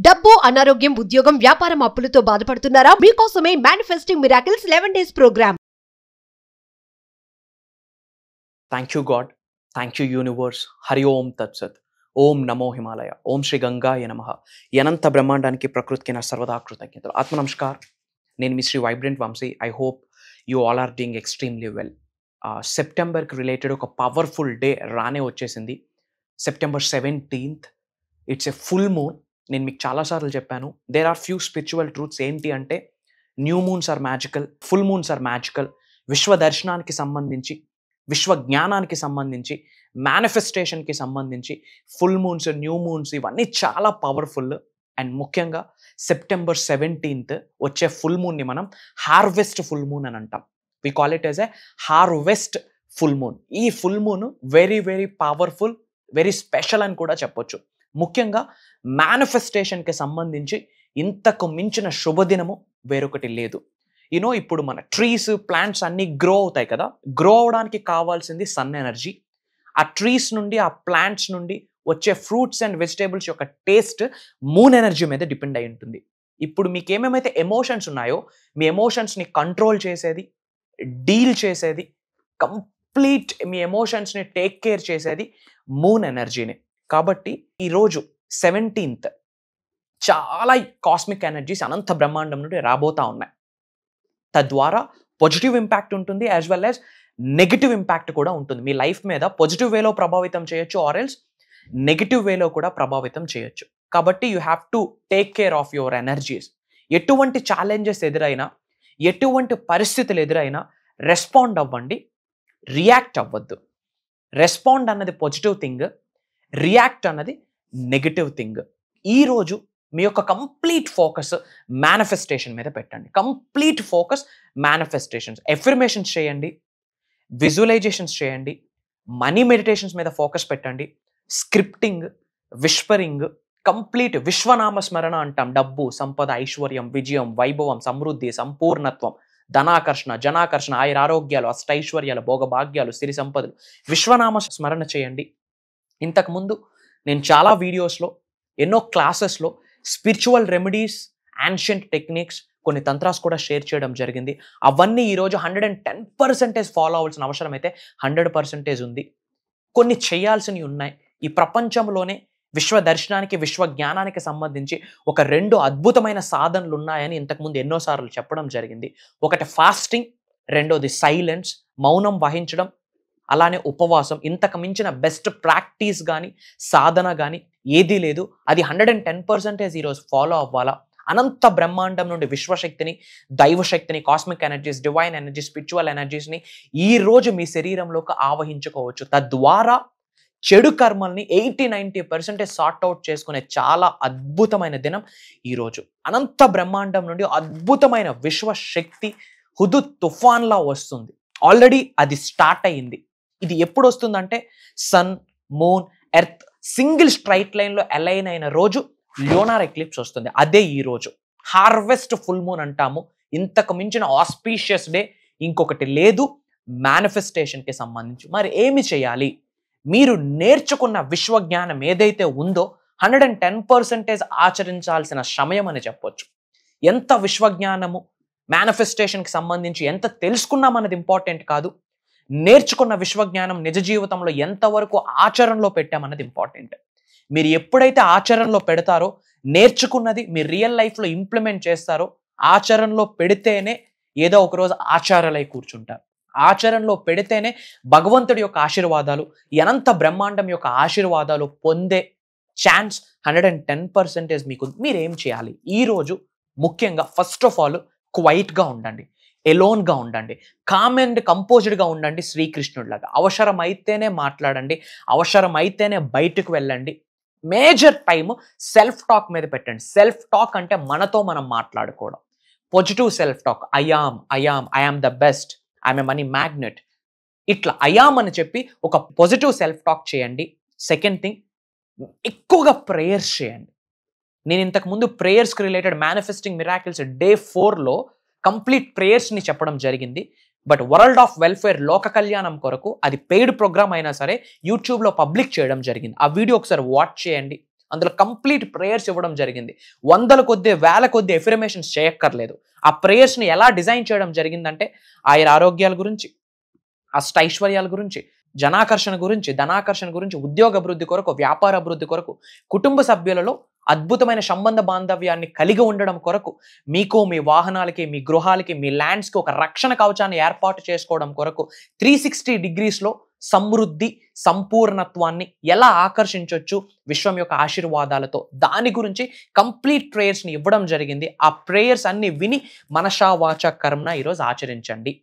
డబ్బు, అనారోగ్యం, ఉద్యోగం, వ్యాపారం, అప్పులతో బాధపడుతున్నారా? మీకోసమే manifesting miracles 11 days program. Thank you God, thank you universe. Hari ఓం తత్సత్. ఓం నమో హిమాలయ. ఓం శ్రీ గంగాయ నమః. అనంత బ్రహ్మాండానికి ప్రకృతికి నా సర్వదా కృతజ్ఞతలు. ఆత్మ నమస్కార్. నేను మీ Shri vibrant Vamsi. I hope you all are doing extremely well. సెప్టెంబర్కి రిలేటెడ్ ఒక పవర్ఫుల్ డే రానే వచ్చేసింది. September 17th. It's a full moon. నేను మీకు చాలాసార్లు చెప్పాను, there are few spiritual truths. ఏంటి అంటే, new moons are magical, full moons are magical. విశ్వ దర్శనానికి సంబంధించి, విశ్వ జ్ఞానానికి సంబంధించి, మేనిఫెస్టేషన్కి సంబంధించి ఫుల్ మూన్స్, న్యూ మూన్స్ ఇవన్నీ చాలా పవర్ఫుల్. అండ్ ముఖ్యంగా సెప్టెంబర్ 17th వచ్చే ఫుల్ మూన్ని మనం హార్వెస్ట్ ఫుల్ మూన్ అని అంటాం. We call it as a harvest full moon. ఈ full moon very very powerful, very special అని కూడా చెప్పొచ్చు. ముఖ్యంగా మేనిఫెస్టేషన్కి సంబంధించి ఇంతకు మించిన శుభదినము వేరొకటి లేదు. ఇప్పుడు మన ట్రీస్, ప్లాంట్స్ అన్నీ గ్రో అవుతాయి కదా. గ్రో అవడానికి కావాల్సింది సన్ ఎనర్జీ. ఆ ట్రీస్ నుండి, ఆ ప్లాంట్స్ నుండి వచ్చే ఫ్రూట్స్ అండ్ వెజిటేబుల్స్ యొక్క టేస్ట్ మూన్ ఎనర్జీ మీద డిపెండ్ అయి ఉంటుంది. ఇప్పుడు మీకు ఏమేమైతే ఎమోషన్స్ ఉన్నాయో, మీ ఎమోషన్స్ని కంట్రోల్ చేసేది, డీల్ చేసేది, కంప్లీట్ మీ ఎమోషన్స్ని టేక్ కేర్ చేసేది మూన్ ఎనర్జీని. కాబట్టి ఈరోజు 17th చాలా కాస్మిక్ ఎనర్జీస్ అనంత బ్రహ్మాండం నుండి రాబోతా ఉన్నాయి. తద్వారా పాజిటివ్ ఇంపాక్ట్ ఉంటుంది, as well as negative impact కూడా ఉంటుంది. మీ లైఫ్ మీద పాజిటివ్ వేలో ప్రభావితం చేయొచ్చు, ఆర్ ఎల్స్ నెగిటివ్ వేలో కూడా ప్రభావితం చేయొచ్చు. కాబట్టి you have to take care of your energies. ఎటువంటి ఛాలెంజెస్ ఎదురైనా, ఎటువంటి పరిస్థితులు ఎదురైనా రెస్పాండ్ అవ్వండి, రియాక్ట్ అవ్వద్దు. రెస్పాండ్ అన్నది పాజిటివ్ థింగ్, రియాక్ట్ అన్నది నెగిటివ్ థింగ్. ఈరోజు మీ యొక్క కంప్లీట్ ఫోకస్ మేనిఫెస్టేషన్ మీద పెట్టండి. కంప్లీట్ ఫోకస్ మేనిఫెస్టేషన్స్, ఎఫర్మేషన్స్ చేయండి, విజువలైజేషన్స్ చేయండి, మనీ మెడిటేషన్స్ మీద ఫోకస్ పెట్టండి, స్క్రిప్టింగ్, విస్పరింగ్, కంప్లీట్ విశ్వనామ స్మరణ అంటాం. డబ్బు, సంపద, ఐశ్వర్యం, విజయం, వైభవం, సమృద్ధి, సంపూర్ణత్వం, ధనాకర్షణ, జనాకర్షణ, ఆయురారోగ్యాలు, అష్టైశ్వర్యాలు, భోగభాగ్యాలు, సిరి సంపదలు, విశ్వనామ స్మరణ చేయండి. ఇంతకుముందు నేను చాలా వీడియోస్లో, ఎన్నో క్లాసెస్లో స్పిరిచువల్ రెమెడీస్, యాన్షియంట్ టెక్నిక్స్, కొన్ని తంత్రాస్ కూడా షేర్ చేయడం జరిగింది. అవన్నీ ఈరోజు 110% ఫాలో అవ్వాల్సిన అవసరం అయితే 100% ఉంది. కొన్ని చేయాల్సినవి ఉన్నాయి. ఈ ప్రపంచంలోనే విశ్వ దర్శనానికి, విశ్వ జ్ఞానానికి సంబంధించి ఒక 2 అద్భుతమైన సాధనలు ఉన్నాయని ఇంతకుముందు ఎన్నోసార్లు చెప్పడం జరిగింది. ఒకటి ఫాస్టింగ్, రెండోది సైలెన్స్, మౌనం వహించడం, అలానే ఉపవాసం. ఇంతకు మించిన బెస్ట్ ప్రాక్టీస్ కానీ, సాధన కానీ ఏదీ లేదు. అది 110% ఈరోజు ఫాలో అవ్వాలా. అనంత బ్రహ్మాండం నుండి విశ్వశక్తిని, దైవశక్తిని, cosmic energies, divine energies, spiritual ఎనర్జీస్ని ఈరోజు మీ శరీరంలోకి ఆవహించుకోవచ్చు. తద్వారా చెడు కర్మల్ని 80-90% సార్ట్ అవుట్ చేసుకునే చాలా అద్భుతమైన దినం ఈరోజు. అనంత బ్రహ్మాండం నుండి అద్భుతమైన విశ్వశక్తి హుదు తుఫాన్లా వస్తుంది. ఆల్రెడీ అది స్టార్ట్ అయ్యింది. ఇది ఎప్పుడు వస్తుందంటే, sun, moon, earth single straight లైన్లో అలైన్ అయిన రోజు ల్యూనార్ ఎక్లిప్స్ వస్తుంది. అదే ఈ రోజు హార్వెస్ట్ ఫుల్ మూన్ అంటాము. ఇంతకు మించిన ఆస్పీషియస్ డే ఇంకొకటి లేదు మేనిఫెస్టేషన్కి సంబంధించి. మరి ఏమి చేయాలి? మీరు నేర్చుకున్న విశ్వజ్ఞానం ఏదైతే ఉందో 110% ఆచరించాల్సిన సమయం అని చెప్పొచ్చు. ఎంత విశ్వజ్ఞానము, మేనిఫెస్టేషన్కి సంబంధించి ఎంత తెలుసుకున్నామన్నది ఇంపార్టెంట్ కాదు, నేర్చుకున్న విశ్వజ్ఞానం నిజ జీవితంలో ఎంతవరకు ఆచరణలో పెట్టామన్నది ఇంపార్టెంట్. మీరు ఎప్పుడైతే ఆచరణలో పెడతారో, నేర్చుకున్నది మీ రియల్ లైఫ్లో ఇంప్లిమెంట్ చేస్తారో, ఆచరణలో పెడితేనే ఏదో ఒకరోజు ఆచారాలై కూర్చుంటారు. ఆచరణలో పెడితేనే భగవంతుడి యొక్క ఆశీర్వాదాలు, అనంత బ్రహ్మాండం యొక్క ఆశీర్వాదాలు పొందే ఛాన్స్ 110% మీకు. మీరేం చేయాలి ఈరోజు? ముఖ్యంగా ఫస్ట్ ఆఫ్ ఆల్ క్వైట్గా ఉండండి, ఎలోన్గా ఉండండి, కామ్ అండ్ కంపోజ్డ్గా ఉండండి. శ్రీకృష్ణుడిలాగా అవసరమైతేనే మాట్లాడండి, అవసరమైతేనే బయటకు వెళ్ళండి. మేజర్ టైం సెల్ఫ్ టాక్ మీద పెట్టండి. సెల్ఫ్ టాక్ అంటే మనతో మనం మాట్లాడుకోవడం. Positive self talk. I am the best, I'm a money magnet. ఇట్లా ఐయామ్ అని చెప్పి ఒక పాజిటివ్ సెల్ఫ్ టాక్ చేయండి. సెకండ్ థింగ్, ఎక్కువగా ప్రేయర్స్ చేయండి. నేను ఇంతకుముందు ప్రేయర్స్కి రిలేటెడ్ మేనిఫెస్టింగ్ మిరాకిల్స్ డే 4లో కంప్లీట్ ప్రేయర్స్ని చెప్పడం జరిగింది. బట్ వరల్డ్ ఆఫ్ వెల్ఫేర్, లోక కళ్యాణం కొరకు అది పెయిడ్ ప్రోగ్రామ్ అయినా సరే యూట్యూబ్లో పబ్లిక్ చేయడం జరిగింది. ఆ వీడియో ఒకసారి వాచ్ చేయండి. అందులో కంప్లీట్ ప్రేయర్స్ ఇవ్వడం జరిగింది. వందల కొద్ది వేల కొద్ది ఎఫర్మేషన్స్ చేయక్కర్లేదు. ఆ ప్రేయర్స్ని ఎలా డిజైన్ చేయడం జరిగిందంటే ఆయన ఆరోగ్యాల గురించి, అష్టైశ్వర్యాల గురించి, జనాకర్షణ గురించి, ధనాకర్షణ గురించి, ఉద్యోగ అభివృద్ధి కొరకు, వ్యాపార అభివృద్ధి కొరకు, కుటుంబ సభ్యులలో అద్భుతమైన సంబంధ బాంధవ్యాన్ని కలిగి ఉండడం కొరకు, మీకు మీ వాహనాలకి, మీ గృహాలకి, మీ ల్యాండ్స్కి ఒక రక్షణ కవచాన్ని ఏర్పాటు చేసుకోవడం కొరకు 360 degreesలో సమృద్ధి, సంపూర్ణత్వాన్ని ఎలా ఆకర్షించవచ్చు విశ్వం యొక్క ఆశీర్వాదాలతో, దాని గురించి కంప్లీట్ ప్రేయర్స్ని ఇవ్వడం జరిగింది. ఆ ప్రేయర్స్ అన్ని విని మనసా వాచా కర్మన ఈరోజు ఆచరించండి.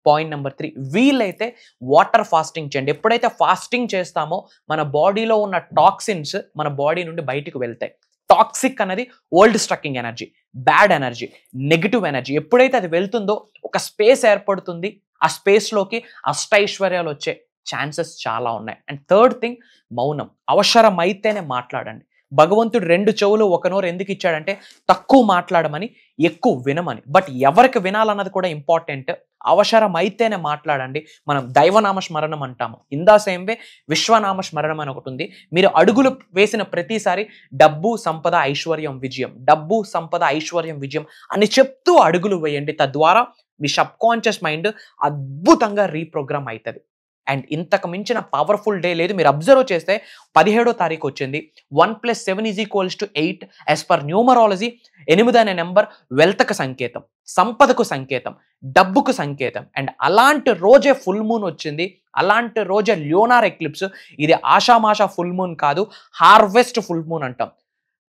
పాయింట్ నెంబర్ 3, వీలైతే వాటర్ ఫాస్టింగ్ చేయండి. ఎప్పుడైతే ఫాస్టింగ్ చేస్తామో మన బాడీలో ఉన్న టాక్సిన్స్ మన బాడీ నుండి బయటకు వెళ్తాయి. టాక్సిక్ అనేది old striking energy, bad energy, negative energy. ఎప్పుడైతే అది వెళ్తుందో ఒక స్పేస్ ఏర్పడుతుంది. ఆ స్పేస్లోకి అష్టైశ్వర్యాలు వచ్చే ఛాన్సెస్ చాలా ఉన్నాయి. అండ్ థర్డ్ థింగ్, మౌనం. అవసరమైతేనే మాట్లాడండి. భగవంతుడు 2 చెవులు 1 నోరు ఎందుకు ఇచ్చాడంటే తక్కువ మాట్లాడమని, ఎక్కువ వినమని. బట్ ఎవరికి వినాలన్నది కూడా ఇంపార్టెంట్. అవసరమైతేనే మాట్లాడండి. మనం దైవనామ స్మరణం అంటాము. ఇందా సేమ్ వే విశ్వనామ స్మరణం అని ఒకటి ఉంది. మీరు అడుగులు వేసిన ప్రతిసారి డబ్బు, సంపద, ఐశ్వర్యం, విజయం, డబ్బు, సంపద, ఐశ్వర్యం, విజయం అని చెప్తూ అడుగులు వేయండి. తద్వారా మీ సబ్ కాన్షియస్ మైండ్ అద్భుతంగా రీప్రోగ్రామ్ అవుతుంది. అండ్ ఇంతకు మించిన పవర్ఫుల్ డే లేదు. మీరు అబ్జర్వ్ చేస్తే 17వ తారీఖు వచ్చింది. 1 + 7 = 8. యాజ్ పర్ న్యూమరాలజీ 8 అనే నెంబర్ వెల్త్కు సంకేతం, సంపదకు సంకేతం, డబ్బుకు సంకేతం. అండ్ అలాంటి రోజే ఫుల్ మూన్ వచ్చింది. అలాంటి రోజే ల్యూనార్ ఎక్లిప్స్. ఇది ఆషామాషా ఫుల్ మూన్ కాదు, హార్వెస్ట్ ఫుల్ మూన్ అంటాం.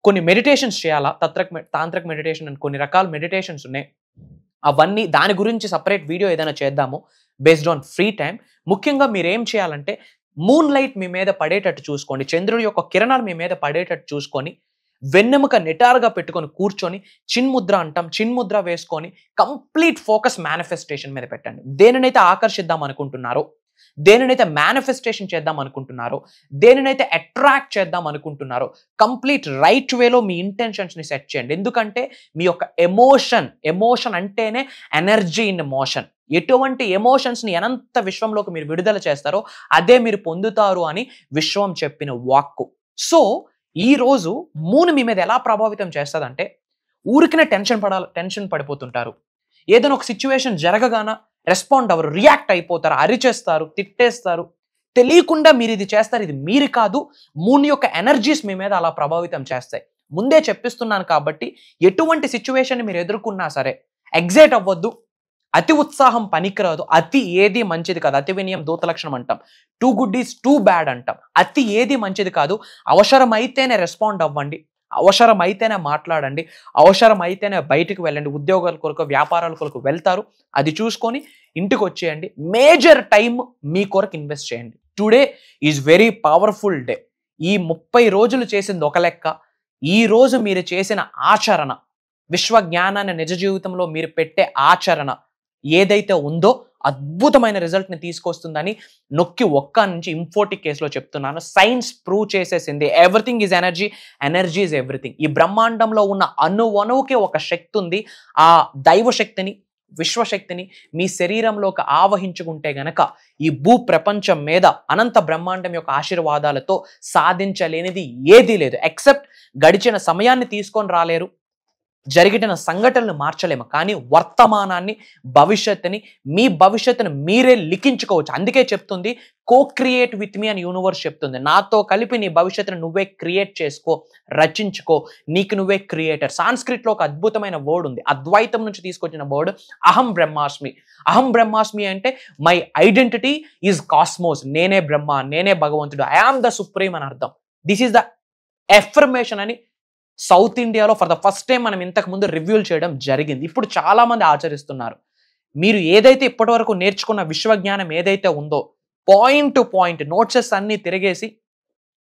కొన్ని మెడిటేషన్స్ చేయాలా, తాంత్రిక్ మెడిటేషన్ అని కొన్ని రకాల మెడిటేషన్స్ ఉన్నాయి. అవన్నీ దాని గురించి సపరేట్ వీడియో ఏదైనా చేద్దాము బేస్డ్ ఆన్ ఫ్రీ టైం. ముఖ్యంగా మీరు ఏం చేయాలంటే మూన్ లైట్ మీ మీద పడేటట్టు చూసుకోండి. చంద్రుడి యొక్క కిరణాలు మీ మీద పడేటట్టు చూసుకొని వెన్నెముక నిటారుగా పెట్టుకొని కూర్చొని చిన్ముద్ర అంటాం, చిన్ముద్ర వేసుకొని కంప్లీట్ ఫోకస్ మేనిఫెస్టేషన్ మీద పెట్టండి. దేనినైతే ఆకర్షిద్దాం అనుకుంటున్నారో, దేనినైతే మేనిఫెస్టేషన్ చేద్దాం అనుకుంటున్నారో, దేనినైతే అట్రాక్ట్ చేద్దాం అనుకుంటున్నారో కంప్లీట్ రైట్ వేలో మీ ఇంటెన్షన్స్ని సెట్ చేయండి. ఎందుకంటే మీ యొక్క ఎమోషన్ అంటేనే ఎనర్జీ ఇన్ మోషన్. ఎటువంటి ఎమోషన్స్ని అనంత విశ్వంలోకి మీరు విడుదల చేస్తారో అదే మీరు పొందుతారు అని విశ్వం చెప్పిన వాక్కు. సో ఈ రోజు మూన్ మీ మీద ఎలా ప్రభావితం చేస్తుందంటే, ఊరికినే టెన్షన్ పడిపోతుంటారు. ఏదైనా ఒక సిచ్యువేషన్ జరగగాన రెస్పాండ్ అవ్వరు, రియాక్ట్ అయిపోతారు, అరిచేస్తారు, తిట్టేస్తారు. తెలియకుండా మీరు ఇది చేస్తారు. ఇది మీరు కాదు, మూన్ యొక్క ఎనర్జీస్ మీ మీద అలా ప్రభావితం చేస్తాయి. ముందే చెప్పిస్తున్నాను కాబట్టి ఎటువంటి సిచ్యువేషన్ మీరు ఎదుర్కొన్నా సరే ఎగ్జైట్ అవ్వద్దు. అతి ఉత్సాహం పనికిరాదు. అతి ఏది మంచిది కాదు. అతి వినయం దూత లక్షణం అంటాం. Too good is too bad అంటాం. అతి ఏది మంచిది కాదు. అవసరమైతేనే రెస్పాండ్ అవ్వండి, అవసరమైతేనే మాట్లాడండి, అవసరమైతేనే బయటకు వెళ్ళండి. ఉద్యోగాల కొరకు, వ్యాపారాల కొరకు వెళ్తారు, అది చూసుకొని ఇంటికి వచ్చేయండి. మేజర్ టైం మీ కొరకు ఇన్వెస్ట్ చేయండి. Today is very powerful day. ఈ 30 రోజులు చేసింది ఒక లెక్క. ఈ రోజు మీరు చేసిన ఆచరణ, విశ్వ జ్ఞానాన్ని నిజ జీవితంలో మీరు పెట్టే ఆచరణ ఏదైతే ఉందో అద్భుతమైన రిజల్ట్ని తీసుకొస్తుందని నొక్కి ఒక్క నుంచి ఇంఫోటిక్ కేసులో చెప్తున్నాను. సైన్స్ ప్రూవ్ చేసేసింది. Everything is energy, energy is everything. ఈ బ్రహ్మాండంలో ఉన్న అణువణువుకి ఒక శక్తి ఉంది. ఆ దైవ శక్తిని, విశ్వశక్తిని మీ శరీరంలోకి ఆవహించుకుంటే గనక ఈ భూ ప్రపంచం మీద అనంత బ్రహ్మాండం యొక్క ఆశీర్వాదాలతో సాధించలేనిది ఏదీ లేదు. ఎక్సెప్ట్ గడిచిన సమయాన్ని తీసుకొని రాలేరు, జరిగిన సంఘటనలు మార్చలేము, కానీ వర్తమానాన్ని, భవిష్యత్తుని, మీ భవిష్యత్తును మీరే లిఖించుకోవచ్చు. అందుకే చెప్తుంది కో-క్రియేట్ విత్ మీ అని యూనివర్స్ చెప్తుంది. నాతో కలిపి నీ భవిష్యత్తును నువ్వే క్రియేట్ చేసుకో, రచించుకో, నీకు నువ్వే క్రియేటర్. సాంస్క్రిట్లో ఒక అద్భుతమైన వర్డ్ ఉంది, అద్వైతం నుంచి తీసుకొచ్చిన వర్డ్ అహం బ్రహ్మాస్మి. అహం బ్రహ్మాస్మి అంటే మై ఐడెంటిటీ ఈజ్ కాస్మోస్. నేనే బ్రహ్మ, నేనే భగవంతుడు, ఐ ఆమ్ ద సుప్రీం అని అర్థం. దిస్ ఈస్ ద ఎఫర్మేషన్ అని సౌత్ ఇండియాలో ఫర్ ద ఫస్ట్ టైం మనం ఇంతకు ముందు రివ్యూలు చేయడం జరిగింది. ఇప్పుడు చాలా మంది ఆచరిస్తున్నారు. మీరు ఏదైతే ఇప్పటి వరకు నేర్చుకున్న విశ్వజ్ఞానం ఏదైతే ఉందో పాయింట్ టు పాయింట్ నోట్సెస్ అన్ని తిరిగేసి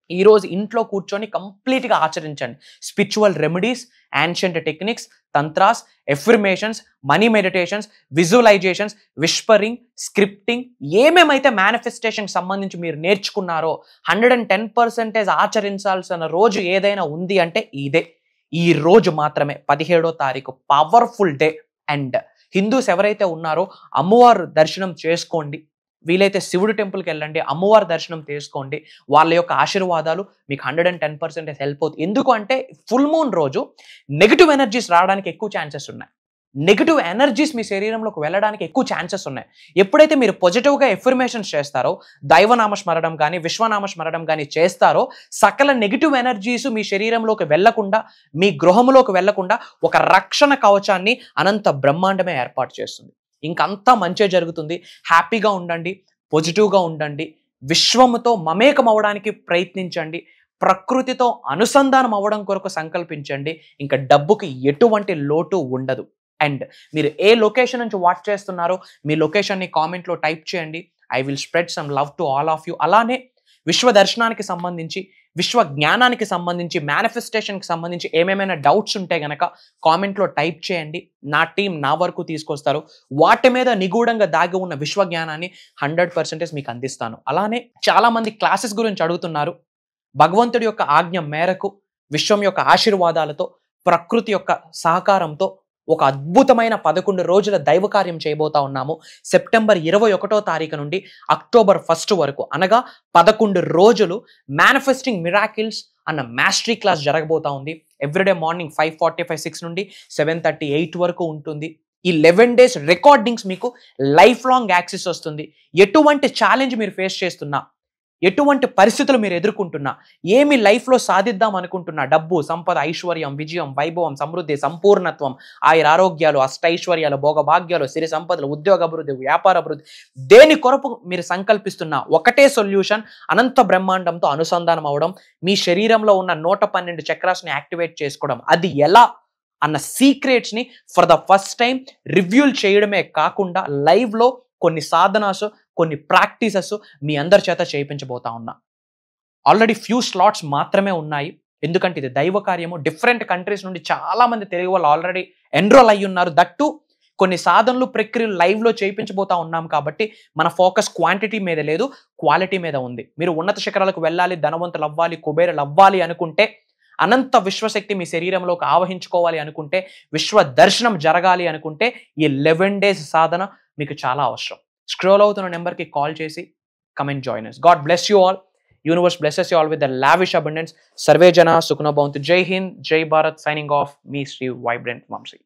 ఈరోజు ఇంట్లో కూర్చొని కంప్లీట్గా ఆచరించండి. స్పిరిచువల్ రెమెడీస్, యాన్షియంట్ టెక్నిక్స్, తంత్రాస్, affirmations, money meditations, visualisations, whispering, scripting, ఏమేమైతే మేనిఫెస్టేషన్కి సంబంధించి మీరు నేర్చుకున్నారో 110% ఆచరించాల్సిన రోజు ఏదైనా ఉంది అంటే ఇదే. ఈ రోజు మాత్రమే 17వ తారీఖు పవర్ఫుల్ డే. అండ్ హిందూస్ ఎవరైతే ఉన్నారో అమ్మవారు దర్శనం చేసుకోండి. వీలైతే శివుడు టెంపుల్కి వెళ్ళండి, అమ్మవారి దర్శనం చేసుకోండి. వాళ్ళ యొక్క ఆశీర్వాదాలు మీకు 110% హెల్ప్ అవుతుంది. ఎందుకు అంటే ఫుల్ మూన్ రోజు నెగిటివ్ ఎనర్జీస్ రావడానికి ఎక్కువ ఛాన్సెస్ ఉన్నాయి. నెగిటివ్ ఎనర్జీస్ మీ శరీరంలోకి వెళ్ళడానికి ఎక్కువ ఛాన్సెస్ ఉన్నాయి. ఎప్పుడైతే మీరు పాజిటివ్గా ఎఫర్మేషన్స్ చేస్తారో, దైవనామ స్మరణం కానీ విశ్వనామ స్మరణం కానీ చేస్తారో, సకల నెగిటివ్ ఎనర్జీస్ మీ శరీరంలోకి వెళ్లకుండా, మీ గృహంలోకి వెళ్లకుండా ఒక రక్షణ కవచాన్ని అనంత బ్రహ్మాండమే ఏర్పాటు చేస్తుంది. ఇంకంతా మంచే జరుగుతుంది. హ్యాపీగా ఉండండి, పాజిటివ్గా ఉండండి, విశ్వముతో మమేకం అవ్వడానికి ప్రయత్నించండి, ప్రకృతితో అనుసంధానం అవ్వడం కొరకు సంకల్పించండి. ఇంకా డబ్బుకి ఎటువంటి లోటు ఉండదు. అండ్ మీరు ఏ లొకేషన్ నుంచి వాచ్ చేస్తున్నారో మీ లొకేషన్ని కామెంట్లో టైప్ చేయండి. I will spread some love to all of you. అలానే విశ్వ దర్శనానికి సంబంధించి, విశ్వ జ్ఞానానికి సంబంధించి, మేనిఫెస్టేషన్కి సంబంధించి ఏమేమైనా డౌట్స్ ఉంటే గనక కామెంట్లో టైప్ చేయండి. నా టీం నా వరకు తీసుకొస్తారు. వాటి మీద నిగూఢంగా దాగి ఉన్న విశ్వ జ్ఞానాన్ని 100% మీకు అందిస్తాను. అలానే చాలామంది క్లాసెస్ గురించి అడుగుతున్నారు. భగవంతుడి యొక్క ఆజ్ఞ మేరకు, విశ్వం యొక్క ఆశీర్వాదాలతో, ప్రకృతి యొక్క సహకారంతో ఒక అద్భుతమైన 11 రోజుల దైవ కార్యం చేయబోతా ఉన్నాము. సెప్టెంబర్ 21వ తారీఖు నుండి అక్టోబర్ 1 వరకు, అనగా 11 రోజులు మేనిఫెస్టింగ్ మిరాకిల్స్ అన్న మాస్టరీ క్లాస్ జరగబోతా ఉంది. ఎవ్రీడే మార్నింగ్ 5:45, 6 నుండి 7:30, 8 వరకు ఉంటుంది. ఈ 11 days రికార్డింగ్స్ మీకు లైఫ్ లాంగ్ యాక్సెస్ వస్తుంది. ఎటువంటి ఛాలెంజ్ మీరు ఫేస్ చేస్తున్నా, ఎటువంటి పరిస్థితులు మీరు ఎదుర్కొంటున్నా, ఏమి లైఫ్లో సాధిద్దాం అనుకుంటున్నా, డబ్బు, సంపద, ఐశ్వర్యం, విజయం, వైభవం, సమృద్ధి, సంపూర్ణత్వం, ఆరోగ్యాలు, అష్టైశ్వర్యాలు, భోగభాగ్యాలు, సిరి సంపదలు, ఉద్యోగ అభివృద్ధి, వ్యాపార అభివృద్ధి, దేని కొరకు మీరు సంకల్పిస్తున్నా ఒకటే సొల్యూషన్, అనంత బ్రహ్మాండంతో అనుసంధానం అవ్వడం, మీ శరీరంలో ఉన్న 112 చక్రాస్ని యాక్టివేట్ చేసుకోవడం. అది ఎలా అన్న సీక్రెట్స్ని ఫర్ ద ఫస్ట్ టైం రివ్యూల్ చేయడమే కాకుండా లైవ్లో కొన్ని సాధనాసు, కొన్ని ప్రాక్టీసెస్ మీ అందరి చేత చేయించబోతా ఉన్నా. ఆల్రెడీ ఫ్యూ స్లాట్స్ మాత్రమే ఉన్నాయి. ఎందుకంటే ఇది దైవ కార్యము. డిఫరెంట్ కంట్రీస్ నుండి చాలా మంది తెలుగు వాళ్ళు ఆల్రెడీ ఎన్రోల్ అయ్యి ఉన్నారు. దట్టు కొన్ని సాధనలు, ప్రక్రియలు లైవ్లో చేయించబోతా ఉన్నాం. కాబట్టి మన ఫోకస్ క్వాంటిటీ మీద లేదు, క్వాలిటీ మీద ఉంది. మీరు ఉన్నత శిఖరాలకు వెళ్ళాలి, ధనవంతులు అవ్వాలి, కుబేరులు అవ్వాలి అనుకుంటే, అనంత విశ్వశక్తి మీ శరీరంలోకి ఆవహించుకోవాలి అనుకుంటే, విశ్వ దర్శనం జరగాలి అనుకుంటే ఈ 11 days సాధన మీకు చాలా అవసరం. స్క్రోల్ అవుతున్న నెంబర్కి కాల్ చేసి come and join us. God bless you all. Universe blesses you all with the lavish abundance. Sarve Jana Sukhna Bhavantu. Jai Hind, Jai Bharat. Signing off. Me, Sri Vibrant Vamsi.